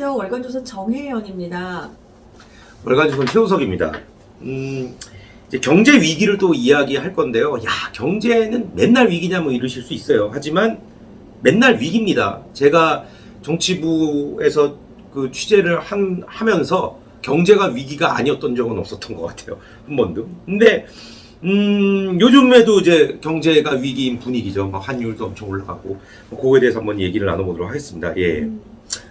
안녕하세요. 월간조선 정혜연입니다. 월간조선 최우석입니다. 이제 경제 위기를 또 이야기할 건데요. 야, 경제는 맨날 위기냐 뭐 이러실 수 있어요. 하지만 맨날 위기입니다. 제가 정치부에서 그 취재를 하면서 경제가 위기가 아니었던 적은 없었던 것 같아요. 한 번도. 근데 요즘에도 이제 경제가 위기인 분위기죠. 막 환율도 엄청 올라가고 그거에 대해서 한번 얘기를 나눠보도록 하겠습니다. 예.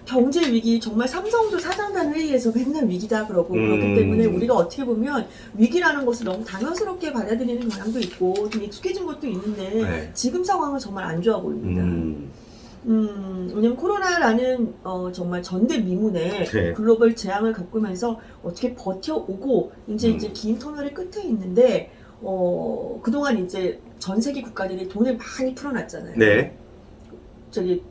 경제 위기 정말 삼성도 사장단 회의에서 맨날 위기다 그러고 그렇기 때문에 우리가 어떻게 보면 위기라는 것을 너무 당연스럽게 받아들이는 경향도 있고 좀 익숙해진 것도 있는데 네. 지금 상황은 정말 안 좋아 보입니다. 왜냐면 코로나라는 정말 전대미문의 네. 글로벌 재앙을 겪으면서 어떻게 버텨오고 이제 긴 터널의 끝에 있는데 그동안 이제 전 세계 국가들이 돈을 많이 풀어놨잖아요. 네. 저기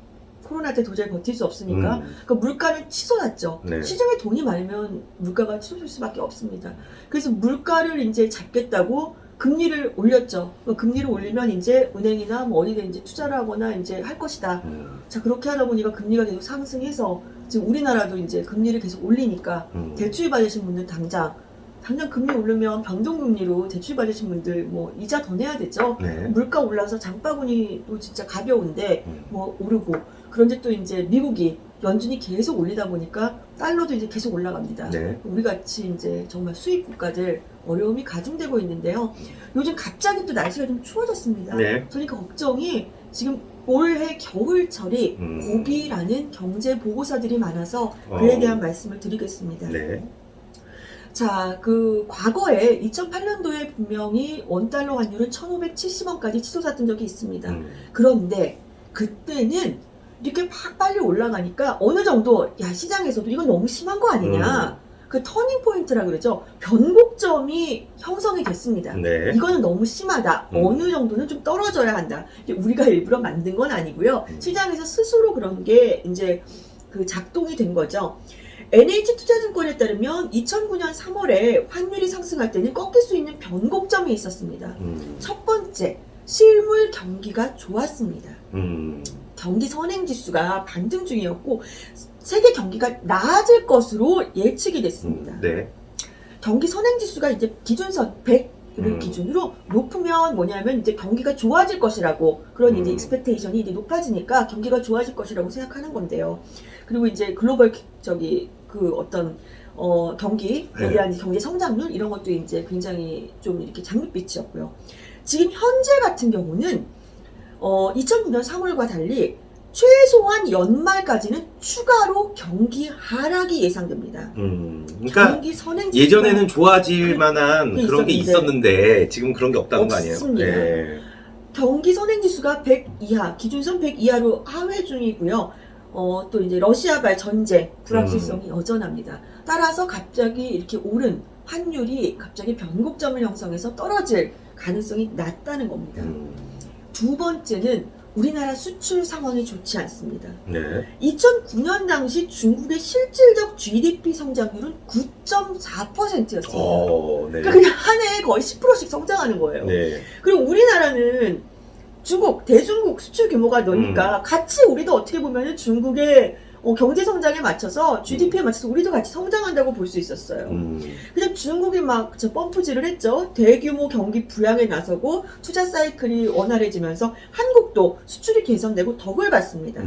코로나 때 도저히 버틸 수 없으니까 그러니까 물가를 치솟았죠. 네. 시중에 돈이 많으면 물가가 치솟을 수밖에 없습니다. 그래서 물가를 이제 잡겠다고 금리를 올렸죠. 금리를 올리면 이제 은행이나 뭐 어디든 투자를 하거나 이제 할 것이다. 자, 그렇게 하다 보니까 금리가 계속 상승해서 지금 우리나라도 이제 금리를 계속 올리니까 대출 받으신 분들 당장 금리 오르면 변동금리로 대출 받으신 분들 뭐 이자 더 내야 되죠. 네. 물가 올라서 장바구니 또 진짜 가벼운데 뭐 오르고 그런데 또 이제 미국이 연준이 계속 올리다 보니까 달러도 이제 계속 올라갑니다. 네. 우리 같이 이제 정말 수입 국가들 어려움이 가중되고 있는데요. 요즘 갑자기 또 날씨가 좀 추워졌습니다. 네. 그러니까 걱정이 지금 올해 겨울철이 고비라는 경제 보고서들이 많아서 그에 대한 말씀을 드리겠습니다. 네. 자, 그 과거에 2008년도에 분명히 원달러 환율은 1,570원까지 치솟았던 적이 있습니다. 그런데 그때는 이렇게 막 빨리 올라가니까 어느 정도 시장에서도 이건 너무 심한 거 아니냐. 그 터닝 포인트라 그러죠. 변곡점이 형성이 됐습니다. 네. 이거는 너무 심하다. 어느 정도는 좀 떨어져야 한다. 우리가 일부러 만든 건 아니고요. 시장에서 스스로 그런 게 이제 그 작동이 된 거죠. NH투자증권에 따르면 2009년 3월에 환율이 상승할 때는 꺾일 수 있는 변곡점이 있었습니다. 첫 번째, 실물 경기가 좋았습니다. 경기 선행지수가 반등 중이었고 세계 경기가 나아질 것으로 예측이 됐습니다. 네. 경기 선행지수가 이제 기준선 100을 기준으로 높으면 뭐냐면 이제 경기가 좋아질 것이라고 그런 이제 익스펙테이션이 이제 높아지니까 경기가 좋아질 것이라고 생각하는 건데요. 그리고 이제 글로벌 그 어떤 경기에 대한 경제 성장률 이런 것도 이제 굉장히 좀 이렇게 장밋빛이었고요. 지금 현재 같은 경우는 2009년 3월과 달리 최소한 연말까지는 추가로 경기 하락이 예상됩니다. 그러니까 경기 선행 예전에는 좋아질 만한 그런 게 있었는데 있었는데 지금 그런 게 없다는 거 아니에요? 없습니다. 네. 경기 선행지수가 100 이하, 기준선 100 이하로 하회 중이고요. 또 이제 러시아발 전쟁 불확실성이 여전합니다. 따라서 갑자기 이렇게 오른 환율이 갑자기 변곡점을 형성해서 떨어질 가능성이 낮다는 겁니다. 두 번째는 우리나라 수출 상황이 좋지 않습니다. 네. 2009년 당시 중국의 실질적 GDP 성장률은 9.4%였습니다. 네. 그러니까 그냥 한 해에 거의 10%씩 성장하는 거예요. 네. 그리고 우리나라는 대중국 수출 규모가 넓으니까 같이 우리도 어떻게 보면은 중국의 경제 성장에 맞춰서 GDP에 맞춰서 우리도 같이 성장한다고 볼 수 있었어요. 근데 중국이 막 펌프질을 했죠. 대규모 경기 부양에 나서고 투자 사이클이 원활해지면서 한국도 수출이 개선되고 덕을 봤습니다.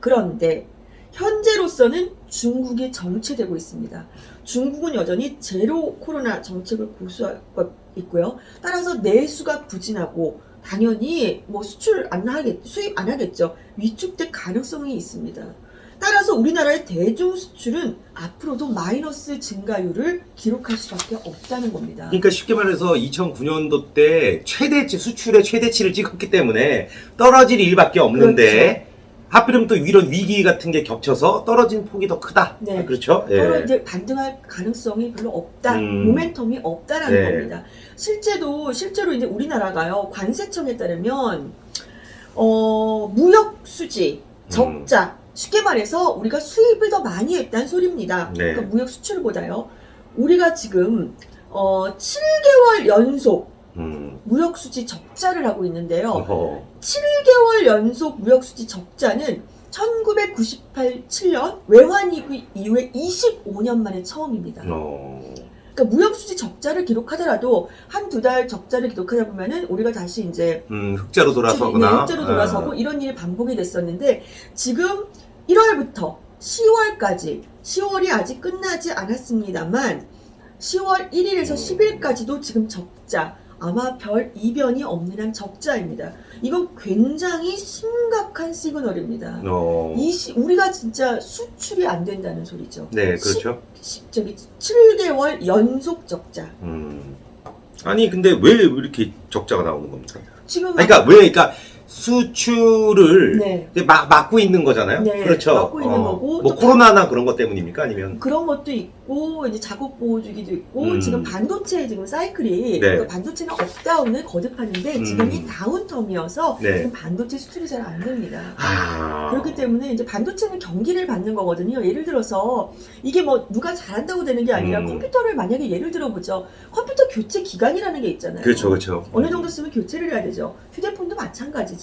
그런데 현재로서는 중국이 정체되고 있습니다. 중국은 여전히 제로 코로나 정책을 고수하고 있고요. 따라서 내수가 부진하고 당연히 뭐 수입 안 하겠죠. 위축될 가능성이 있습니다. 따라서 우리나라의 대중 수출은 앞으로도 마이너스 증가율을 기록할 수밖에 없다는 겁니다. 그러니까 쉽게 말해서 2009년도 때 수출의 최대치를 찍었기 때문에 떨어질 일밖에 없는데 하필이면 또 이런 위기 같은 게 겹쳐서 떨어진 폭이 더 크다. 네. 그렇죠? 이제 반등할 가능성이 별로 없다. 모멘텀이 없다라는 겁니다. 실제로 이제 우리나라가요. 관세청에 따르면 무역 수지 적자 쉽게 말해서 우리가 수입을 더 많이 했다는 소리입니다. 네. 그러니까 무역 수출보다요. 우리가 지금 7개월 연속 무역수지 적자를 하고 있는데요. 7개월 연속 무역수지 적자는 1997년 외환위기 이후에 25년 만에 처음입니다. 그러니까 무역수지 적자를 기록하더라도 한두 달 적자를 기록하다 보면은 우리가 다시 이제 흑자로 돌아서거나 네, 흑자로 돌아서고 이런 일이 반복이 됐었는데 지금 1월부터 10월까지 10월이 아직 끝나지 않았습니다만 10월 1일에서 10일까지도 지금 적자 아마 별 이변이 없는 한 적자입니다. 이건 굉장히 심각한 시그널입니다. 우리가 진짜 수출이 안 된다는 소리죠. 네, 그렇죠. 7개월 연속 적자. 아니 근데 왜 이렇게 적자가 나오는 겁니까? 지금 그러니까 수출을 네. 막고 있는 거잖아요. 네, 그렇죠. 막고 있는 거고 뭐 코로나나 그런 것 때문입니까? 아니면 그런 것도 있고 이제 자국 보호주기도 있고 지금 반도체 지금 사이클이 네. 그러니까 반도체는 업다운을 거듭하는데 지금이 다운텀이어서 네. 지금 반도체 수출이 잘 안 됩니다. 아. 그렇기 때문에 이제 반도체는 경기를 받는 거거든요. 예를 들어서 이게 뭐 누가 잘한다고 되는 게 아니라 컴퓨터를 만약에 예를 들어보죠. 컴퓨터 교체 기간이라는 게 있잖아요. 그렇죠, 그렇죠. 어느 정도 쓰면 교체를 해야 되죠. 휴대폰도 마찬가지죠.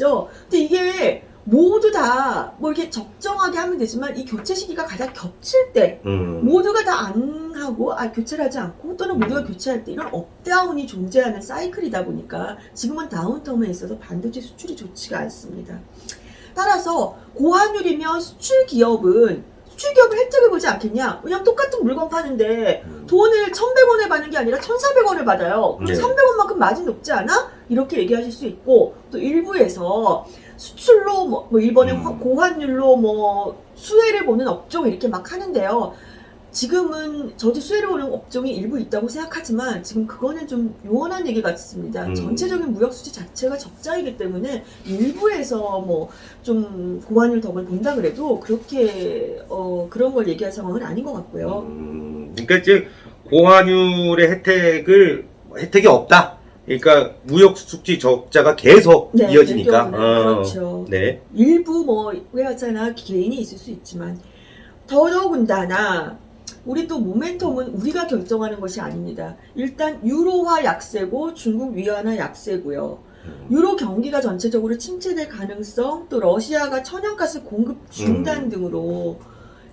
근데 이게 모두 다 뭐 이렇게 적정하게 하면 되지만 이 교체 시기가 가장 겹칠 때 모두가 다 안 하고 교체를 하지 않고 또는 모두가 교체할 때 이런 업다운이 존재하는 사이클이다 보니까 지금은 다운텀에 있어서 반도체 수출이 좋지가 않습니다. 따라서 고환율이면 수출 기업은 혜택을 보지 않겠냐? 왜냐면 똑같은 물건 파는데 돈을 1,100원에 받는 게 아니라 1,400원을 받아요. 그럼 네. 300원만큼 마진 높지 않아? 이렇게 얘기하실 수 있고 또 일부에서 수출로 뭐 일본의 고환율로 뭐 수혜를 보는 업종 이렇게 막 하는데요. 지금은 저도 수혜를 보는 업종이 일부 있다고 생각하지만 지금 그거는 좀 요원한 얘기 같습니다. 전체적인 무역 수지 자체가 적자이기 때문에 일부에서 뭐 좀 고환율 덕을 본다 그래도 그렇게 그런 걸 얘기할 상황은 아닌 것 같고요. 그러니까 이제 고환율의 혜택이 없다. 그러니까 무역 수지 적자가 계속 네, 이어지니까. 그렇죠. 네. 일부 뭐 회사나 개인이 있을 수 있지만 더더군다나 우리 또 모멘텀은 우리가 결정하는 것이 아닙니다. 일단 유로화 약세고 중국 위안화 약세고요. 유로 경기가 전체적으로 침체될 가능성, 또 러시아가 천연가스 공급 중단 등으로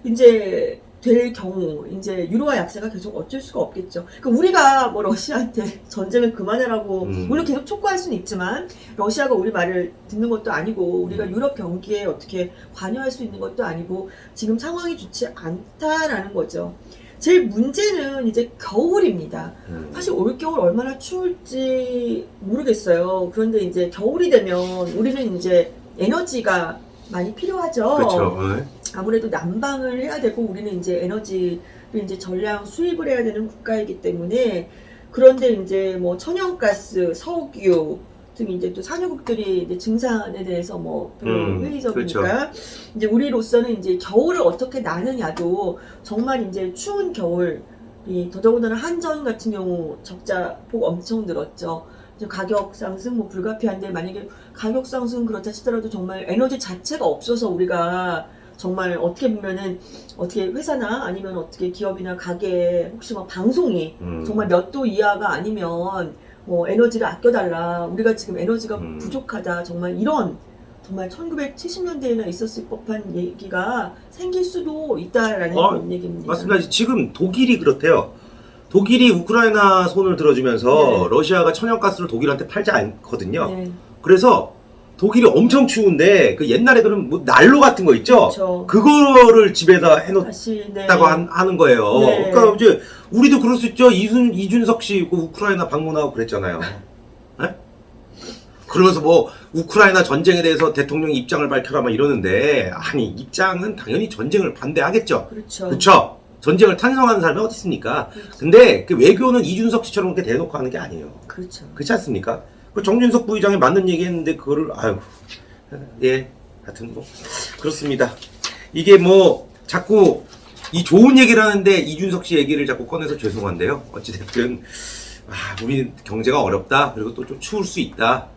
이제 될 경우 이제 유로화 약세가 계속 어쩔 수가 없겠죠. 그러니까 우리가 뭐 러시아한테 전쟁을 그만하라고 물론 계속 촉구할 수는 있지만 러시아가 우리 말을 듣는 것도 아니고 우리가 유럽 경기에 어떻게 관여할 수 있는 것도 아니고 지금 상황이 좋지 않다라는 거죠. 제일 문제는 이제 겨울입니다. 사실 올겨울 얼마나 추울지 모르겠어요. 그런데 이제 겨울이 되면 우리는 이제 에너지가 많이 필요하죠. 그렇죠. 아무래도 난방을 해야 되고 우리는 이제 에너지를 이제 전량 수입을 해야 되는 국가이기 때문에 그런데 이제 뭐 천연가스, 석유 등 이제 또 산유국들이 이제 증산에 대해서 뭐 별로 회의적이니까 그렇죠. 이제 우리로서는 이제 겨울을 어떻게 나느냐도 정말 이제 추운 겨울이 더더군다나 한전 같은 경우 적자 폭 엄청 늘었죠. 가격 상승 뭐 불가피한데 만약에 가격 상승 그렇다 치더라도 정말 에너지 자체가 없어서 우리가 정말 어떻게 보면은 어떻게 회사나 아니면 어떻게 기업이나 가게 혹시 뭐 방송이 정말 몇 도 이하가 아니면 뭐 에너지를 아껴달라 우리가 지금 에너지가 부족하다 정말 이런 정말 1970년대에나 있었을 법한 얘기가 생길 수도 있다라는 얘기입니다. 맞습니다. 지금 독일이 그렇대요. 독일이 우크라이나 손을 들어주면서 네. 러시아가 천연가스를 독일한테 팔지 않거든요. 네. 그래서 독일이 엄청 추운데 그 옛날에 그런 뭐 난로 같은 거 있죠. 그렇죠. 그거를 집에다 해놓다고 다시 네. 하는 거예요. 네. 그러니까 이제 우리도 그럴 수 있죠. 이준석 씨 그 우크라이나 방문하고 그랬잖아요. 네? 그러면서 뭐 우크라이나 전쟁에 대해서 대통령 입장을 밝혀라 막 이러는데 아니 입장은 당연히 전쟁을 반대하겠죠. 그렇죠. 그렇죠. 전쟁을 탄성하는 사람이 어디 있습니까? 근데 그 외교는 이준석 씨처럼 그렇게 대놓고 하는 게 아니에요. 그렇죠. 그렇지 않습니까? 그 정준석 부의장이 맞는 얘기했는데 그거를 예, 하여튼 뭐 그렇습니다. 이게 뭐 자꾸 이 좋은 얘기를 하는데 이준석 씨 얘기를 자꾸 꺼내서 죄송한데요. 어찌됐든 우리 경제가 어렵다. 그리고 또 좀 추울 수 있다.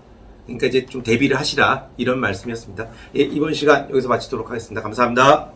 그러니까 이제 좀 대비를 하시라 이런 말씀이었습니다. 예, 이번 시간 여기서 마치도록 하겠습니다. 감사합니다.